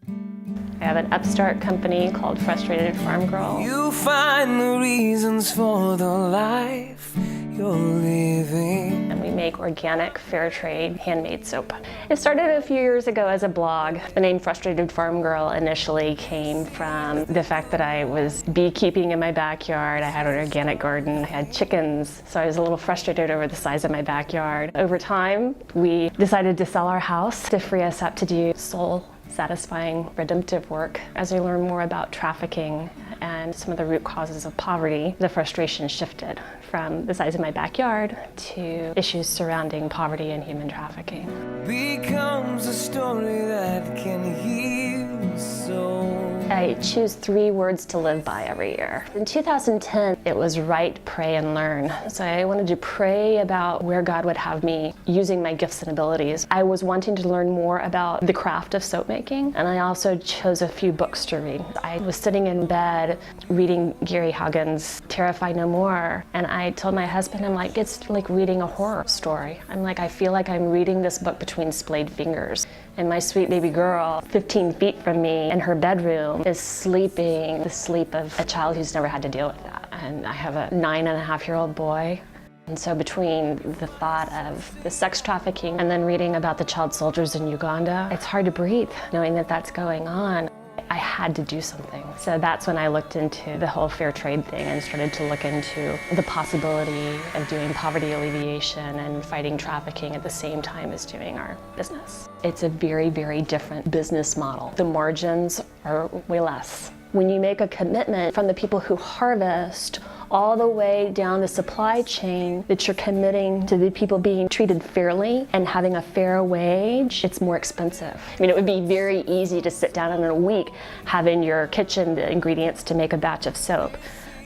I have an upstart company called Frustrated Farmgirl. You find the reasons for the life you're living. And we make organic, fair trade, handmade soap. It started a few years ago as a blog. The name Frustrated Farmgirl initially came from the fact that I was beekeeping in my backyard. I had an organic garden, I had chickens, so I was a little frustrated over the size of my backyard. Over time, we decided to sell our house to free us up to do soul-satisfying, redemptive work. As I learned more about trafficking and some of the root causes of poverty, the frustration shifted from the size of my backyard to issues surrounding poverty and human trafficking. Becomes a story that can heal so. I choose 3 words to live by every year. In 2010, it was write, pray, and learn. So I wanted to pray about where God would have me using my gifts and abilities. I was wanting to learn more about the craft of soap making, and I also chose a few books to read. I was sitting in bed reading Gary Haugen's Terrify No More, and I told my husband, I'm like, it's like reading a horror story. I'm like, I feel like I'm reading this book between splayed fingers. And my sweet baby girl, 15 feet from me in her bedroom, is sleeping the sleep of a child who's never had to deal with that. And I have a 9.5-year-old boy. And so between the thought of the sex trafficking and then reading about the child soldiers in Uganda, it's hard to breathe knowing that that's going on. I had to do something. So that's when I looked into the whole fair trade thing and started to look into the possibility of doing poverty alleviation and fighting trafficking at the same time as doing our business. It's a very, very different business model. The margins are way less. When you make a commitment from the people who harvest all the way down the supply chain that you're committing to the people being treated fairly and having a fair wage, it's more expensive. I mean, it would be very easy to sit down in a week, have in your kitchen the ingredients to make a batch of soap.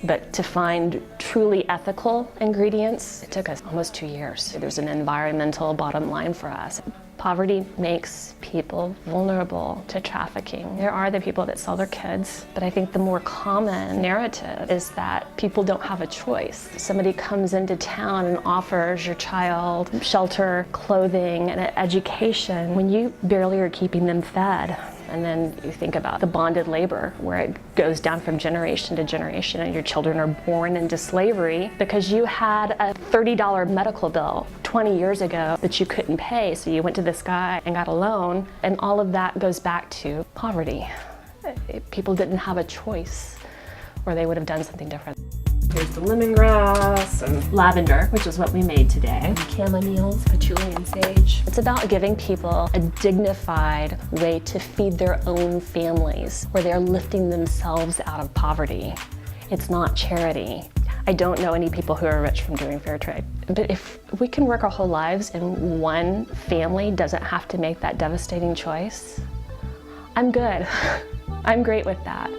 But to find truly ethical ingredients, it took us almost 2 years. There's an environmental bottom line for us. Poverty makes people vulnerable to trafficking. There are the people that sell their kids, but I think the more common narrative is that people don't have a choice. Somebody comes into town and offers your child shelter, clothing, and education when you barely are keeping them fed. And then you think about the bonded labor, where it goes down from generation to generation and your children are born into slavery because you had a $30 medical bill 20 years ago that you couldn't pay, so you went to this guy and got a loan, and all of that goes back to poverty. People didn't have a choice, or they would have done something different. Here's the lemongrass and lavender, which is what we made today. Camomiles, patchouli, and sage. It's about giving people a dignified way to feed their own families, where they're lifting themselves out of poverty. It's not charity. I don't know any people who are rich from doing fair trade. But if we can work our whole lives and one family doesn't have to make that devastating choice, I'm good. I'm great with that.